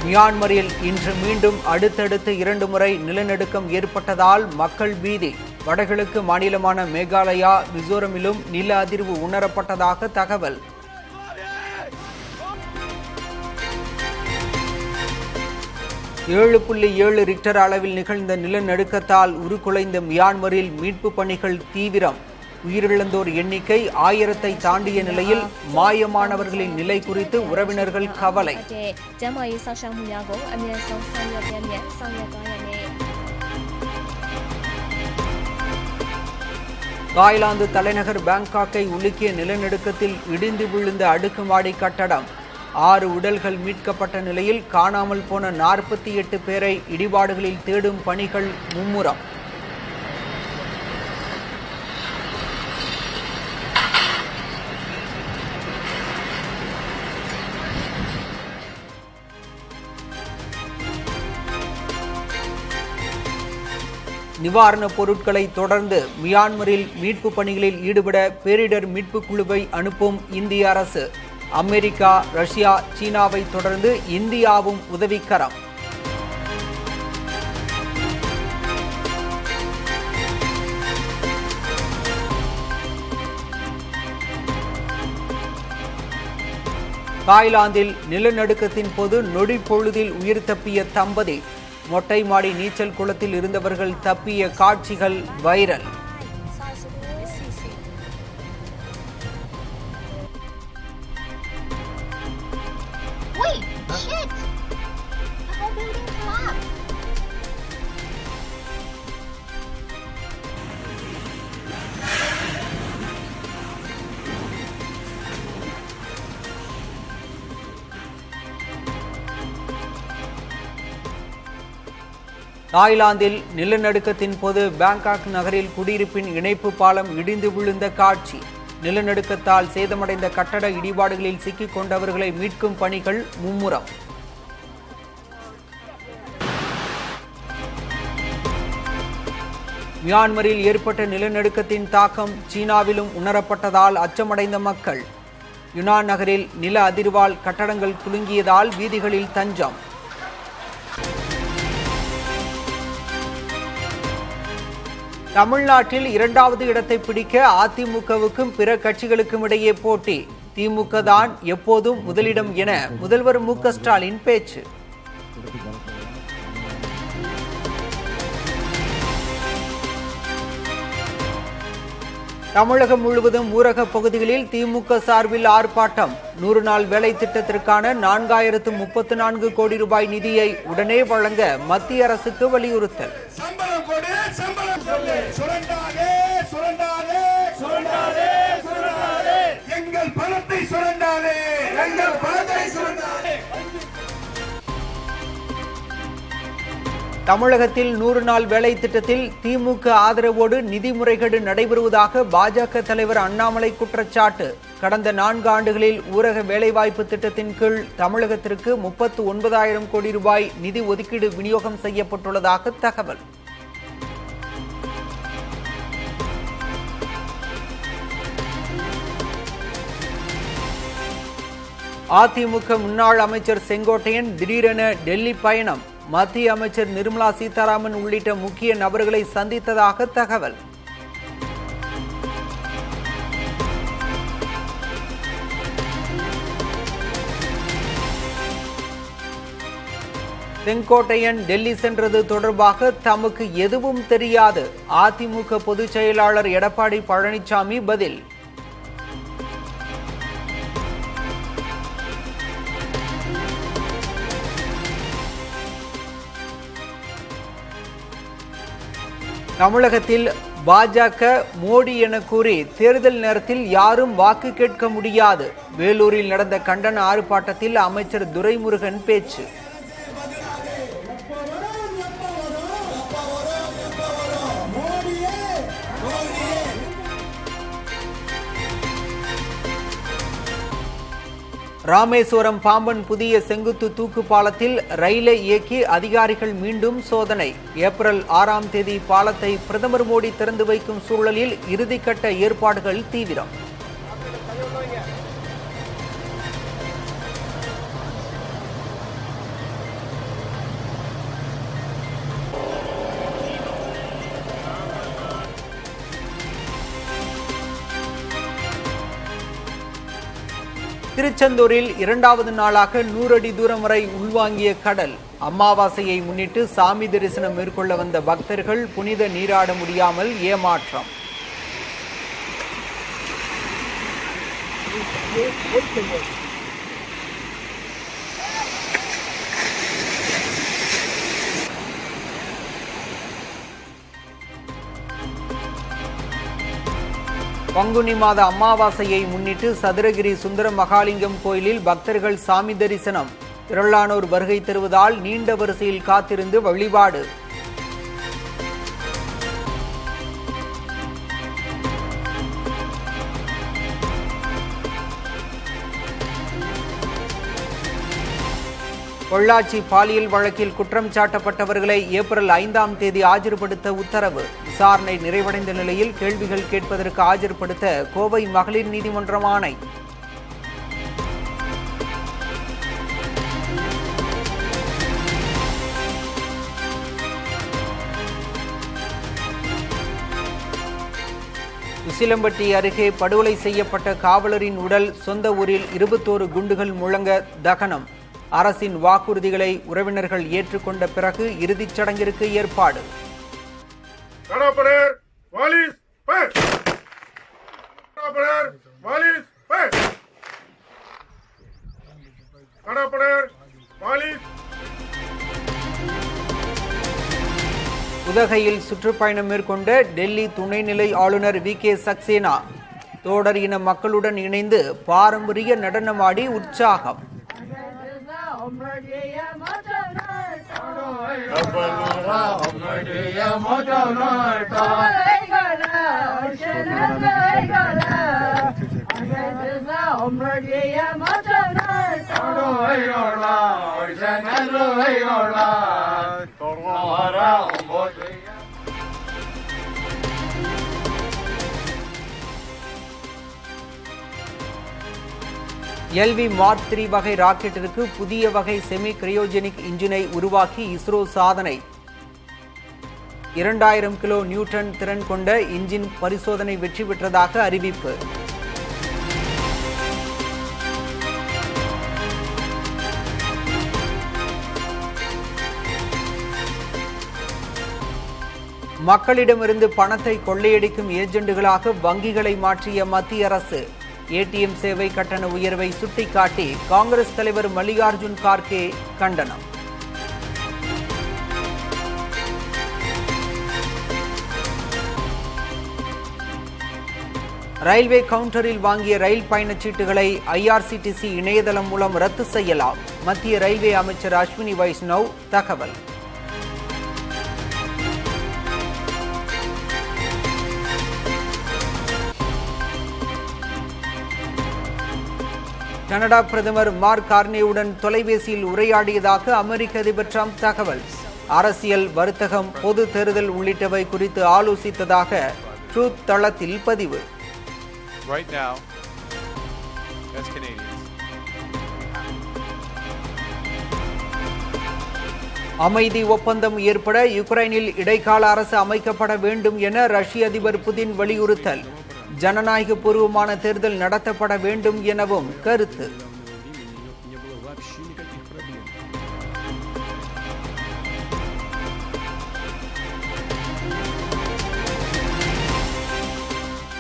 மியான்மரில் இன்று மீண்டும் அடுத்தடுத்து 2 முறை நிலநடுக்கம் ஏற்பட்டதால் மக்கள் பீதி. வடகிழக்கு மாநிலமான மேகாலயா, மிசோரமிலும் நில அதிர்வு உணரப்பட்டதாக தகவல். ஏழு ரிக்டர் அளவில் நிகழ்ந்த நிலநடுக்கத்தால் உருக்குலைந்த மியான்மரில் மீட்பு பணிகள் தீவிரம். உயிரிழந்தோர் எண்ணிக்கை 1000-ஐ தாண்டிய நிலையில் மாயமானவர்களின் நிலை குறித்து உறவினர்கள் கவலை. தாய்லாந்து தலைநகர் பாங்காக்கை உலுக்கிய நிலநடுக்கத்தில் இடிந்து விழுந்த அடுக்குமாடி கட்டடம். 6 உடல்கள் மீட்கப்பட்ட நிலையில் காணாமல் போன 48 பேரை இடிபாடுகளில் தேடும் பணிகள் மும்முரம். நிவாரணப் பொருட்களை தொடர்ந்து மியான்மரில் மீட்பு பணிகளில் ஈடுபட பேரிடர் மீட்பு குழுவை அனுப்பும் இந்திய அரசு. அமெரிக்கா, ரஷ்யா, சீனாவை தொடர்ந்து இந்தியாவும் உதவிக்கரம். தாய்லாந்தில் நிலநடுக்கத்தின் போது நொடி பொழுதில் உயிர் தப்பிய தம்பதி. மொட்டை மாடி நீச்சல் குளத்தில் இருந்தவர்கள் தப்பிய காட்சிகள் வைரல். தாய்லாந்தில் நிலநடுக்கத்தின் போது பாங்காக் நகரில் குடியிருப்பின் இணைப்பு பாலம் இடிந்து விழுந்த காட்சி. நிலநடுக்கத்தால் சேதமடைந்த கட்டட இடிபாடுகளில் சிக்கிக் கொண்டவர்களை மீட்கும் பணிகள் மும்முரம். மியான்மரில் ஏற்பட்ட நிலநடுக்கத்தின் தாக்கம் சீனாவிலும் உணரப்பட்டதால் அச்சமடைந்த மக்கள். யுனான் நகரில் நில அதிர்வால் கட்டடங்கள் குலுங்கியதால் வீதிகளில் தஞ்சம். தமிழ்நாட்டில் 2வது இடத்தை பிடிக்க அதிமுகவுக்கும் பிற கட்சிகளுக்கும் இடையே போட்டி. திமுக தான் எப்போதும் முதலிடம் என முதல்வர் மு.க. ஸ்டாலின் பேச்சு. தமிழகம் முழுவதும் ஊரக பகுதிகளில் திமுக சார்பில் ஆர்ப்பாட்டம். 100 நாள் வேலை திட்டத்திற்கான 4034 கோடி ரூபாய் நிதியை உடனே வழங்க மத்திய அரசுக்கு வலியுறுத்தல். தமிழகத்தில் 100 நாள் வேலை திட்டத்தில் திமுக ஆதரவோடு நிதி முறைகேடு நடைபெறுவதாக பாஜக தலைவர் அண்ணாமலை குற்றச்சாட்டு. கடந்த 4 ஆண்டுகளில் ஊரக வேலைவாய்ப்பு திட்டத்தின் கீழ் தமிழகத்திற்கு 39,000 கோடி ரூபாய் நிதி ஒதுக்கீடு விநியோகம் செய்யப்பட்டுள்ளதாக தகவல். அதிமுக முன்னாள் அமைச்சர் செங்கோட்டையன் திடீரென டெல்லி பயணம். மத்திய அமைச்சர் நிர்மலா சீதாராமன் உள்ளிட்ட முக்கிய நபர்களை சந்தித்ததாக தகவல். செங்கோட்டையன் டெல்லி சென்றது தொடர்பாக தமக்கு எதுவும் தெரியாது. அதிமுக பொதுச் செயலாளர் எடப்பாடி பழனிசாமி பதில். தமிழகத்தில் பாஜக மோடி என கூறி தேர்தல் நேரத்தில் யாரும் வாக்கு கேட்க முடியாது. வேலூரில் நடந்த கண்டன ஆர்ப்பாட்டத்தில் அமைச்சர் துரைமுருகன் பேச்சு. ராமேஸ்வரம் பாம்பன் புதிய செங்குத்து தூக்கு பாலத்தில் ரயிலை இயக்கி அதிகாரிகள் மீண்டும் சோதனை. ஏப்ரல் 6ஆம் தேதி பாலத்தை பிரதமர் மோடி திறந்து வைக்கும் சூழலில் இறுதிக்கட்ட ஏற்பாடுகள் தீவிரம். திருச்செந்தூரில் 2வது நாளாக 100 அடி தூரம் வரை உள்வாங்கிய கடல். அமாவாசையை முன்னிட்டு சாமி தரிசனம் மேற்கொள்ள வந்த பக்தர்கள் புனித நீராட முடியாமல் ஏமாற்றம். பங்குனி மாத அமாவாசையை முன்னிட்டு சதுரகிரி சுந்தர மகாலிங்கம் கோயிலில் பக்தர்கள் சாமி தரிசனம். திரளானோர் வருகை தருவதால் நீண்ட வரிசையில் காத்திருந்து வழிபாடு. பொள்ளாச்சி பாலியல் வழக்கில் குற்றம் சாட்டப்பட்டவர்களை ஏப்ரல் 5ஆம் தேதி ஆஜர்படுத்த உத்தரவு. விசாரணை நிறைவடைந்த நிலையில் கேள்விகள் கேட்பதற்கு ஆஜர்படுத்த கோவை மகளிர் நீதிமன்றம் ஆணை. உசிலம்பட்டி அருகே படுகொலை செய்யப்பட்ட காவலரின் உடல் சொந்த ஊரில் 21 குண்டுகள் முழங்க தகனம். அரசின் வாக்குறுதிகளை உறவினர்கள் ஏற்றுக்கொண்ட பிறகு இறுதிச் சடங்கிற்கு ஏற்பாடு. உதகையில் சுற்றுப்பயணம் மேற்கொண்ட டெல்லி துணைநிலை ஆளுநர் வி.கே. சக்சேனா தோடர் இன மக்களுடன் இணைந்து பாரம்பரிய நடனமாடி உற்சாகம். எல்வி மார்க் 3 வகை ராக்கெட்டிற்கு புதிய வகை செமி கிரையோஜெனிக் இன்ஜினை உருவாக்கி இஸ்ரோ சாதனை. 2000 கிலோ நியூட்டன் திறன் கொண்ட இன்ஜின் பரிசோதனை வெற்றி பெற்றதாக அறிவிப்பு. மக்களிடமிருந்து பணத்தை கொள்ளையடிக்கும் ஏஜெண்டுகளாக வங்கிகளை மாற்றிய மத்திய அரசு. ஏடிஎம் சேவை கட்டண உயர்வை சுட்டிக்காட்டி காங்கிரஸ் தலைவர் மல்லிகார்ஜுன் கார்கே கண்டனம். ரயில்வே கவுண்டரில் வாங்கிய ரயில் பயணச்சீட்டுகளை ஐஆர்சிடிசி இணையதளம் மூலம் ரத்து செய்யலாம். மத்திய ரயில்வே அமைச்சர் அஸ்வினி வைஷ்ணவ் தகவல். கனடா பிரதமர் மார்க் கார்னேவுடன் தொலைபேசியில் உரையாடியதாக அமெரிக்க அதிபர் ட்ரம்ப் தகவல். அரசியல், வர்த்தகம், பொது தேர்தல் உள்ளிட்டவை குறித்து ஆலோசித்ததாக ட்ரூத் தளத்தில் பதிவு. அமைதி ஒப்பந்தம் ஏற்பட யுக்ரைனில் இடைக்கால அரசு அமைக்கப்பட வேண்டும் என ரஷ்ய அதிபர் புதின் வலியுறுத்தல். ஜனநாயக பூர்வமான தேர்தல் நடத்தப்பட வேண்டும் எனவும் கருத்து.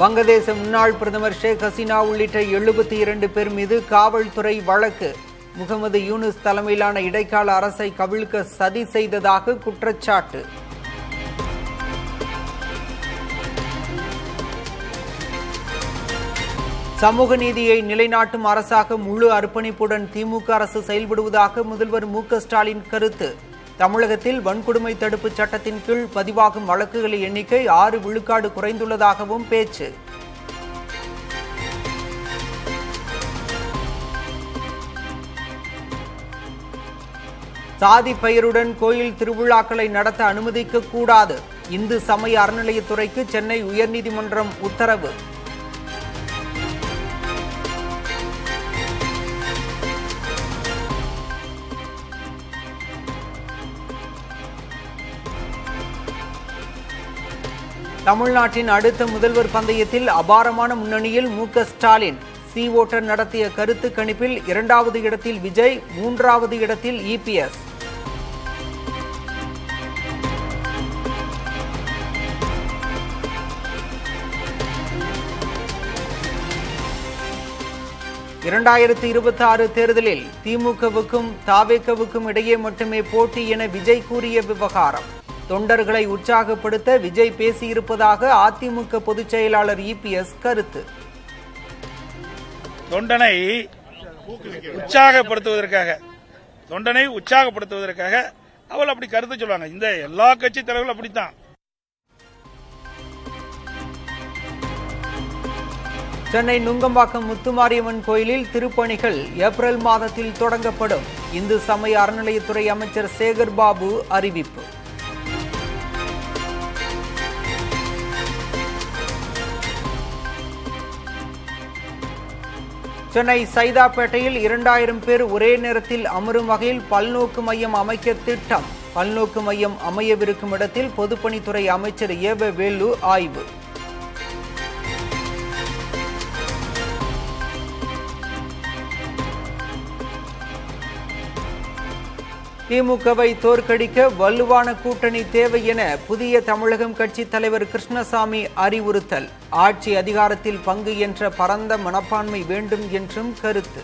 வங்கதேச முன்னாள் பிரதமர் ஷேக் ஹசீனா உள்ளிட்ட 72 பேர் மீது காவல்துறை வழக்கு. முகமது யூனுஸ் தலைமையிலான இடைக்கால அரசை கவிழ்க்க சதி செய்ததாக குற்றச்சாட்டு. சமூக நீதியை நிலைநாட்டும் அரசாக முழு அர்ப்பணிப்புடன் திமுக அரசு செயல்படுவதாக முதல்வர் மு.க. ஸ்டாலின் கருத்து. தமிழகத்தில் வன்கொடுமை தடுப்பு சட்டத்தின் கீழ் பதிவாகும் வழக்குகளின் எண்ணிக்கை 6 விழுக்காடு குறைந்துள்ளதாகவும் பேச்சு. சாதி பெயருடன் கோயில் திருவிழாக்களை நடத்த அனுமதிக்க கூடாது. இந்து சமய அறநிலையத்துறைக்கு சென்னை உயர்நீதிமன்றம் உத்தரவு. தமிழ்நாட்டின் அடுத்த முதல்வர் பந்தயத்தில் அபாரமான முன்னணியில் மு.க. ஸ்டாலின். சி ஓட்டர் நடத்திய கருத்து கணிப்பில் 2வது இடத்தில் விஜய், 3வது இடத்தில் இபிஎஸ். இரண்டாயிரத்து 26 தேர்தலில் திமுகவுக்கும் தாவேகவுக்கும் இடையே மட்டுமே போட்டி என விஜய் கூறிய விவகாரம். தொண்டர்களை உற்சாகப்படுத்த விஜய் பேசியிருப்பதாக அதிமுக பொதுச் செயலாளர் இபிஎஸ் கருத்து. தொண்டனை உற்சாகப்படுத்துவதற்காக அவள் அப்படி கருத்து சொல்லுவாங்க. இந்த எல்லா கட்சி தலைவர்களும் அப்படித்தான். சென்னை நுங்கம்பாக்கம் முத்துமாரியம்மன் கோயிலில் திருப்பணிகள் ஏப்ரல் மாதத்தில் தொடங்கப்படும். இந்து சமய அறநிலையத்துறை அமைச்சர் சேகர் பாபு அறிவிப்பு. சென்னை சைதாப்பேட்டையில் 2000 பேர் ஒரே நேரத்தில் அமரும் வகையில் பல்நோக்கு மையம் அமைக்க திட்டம். பல்நோக்கு மையம் அமையவிருக்கும் இடத்தில் பொதுப்பணித்துறை அமைச்சர் ஏவ வேலு ஆய்வு. திமுகவை தோற்கடிக்க வலுவான கூட்டணி தேவை என புதிய தமிழகம் கட்சி தலைவர் கிருஷ்ணசாமி அறிவுறுத்தல். ஆட்சி அதிகாரத்தில் பங்கு என்ற பரந்த மனப்பான்மை வேண்டும் என்றும் கருத்து.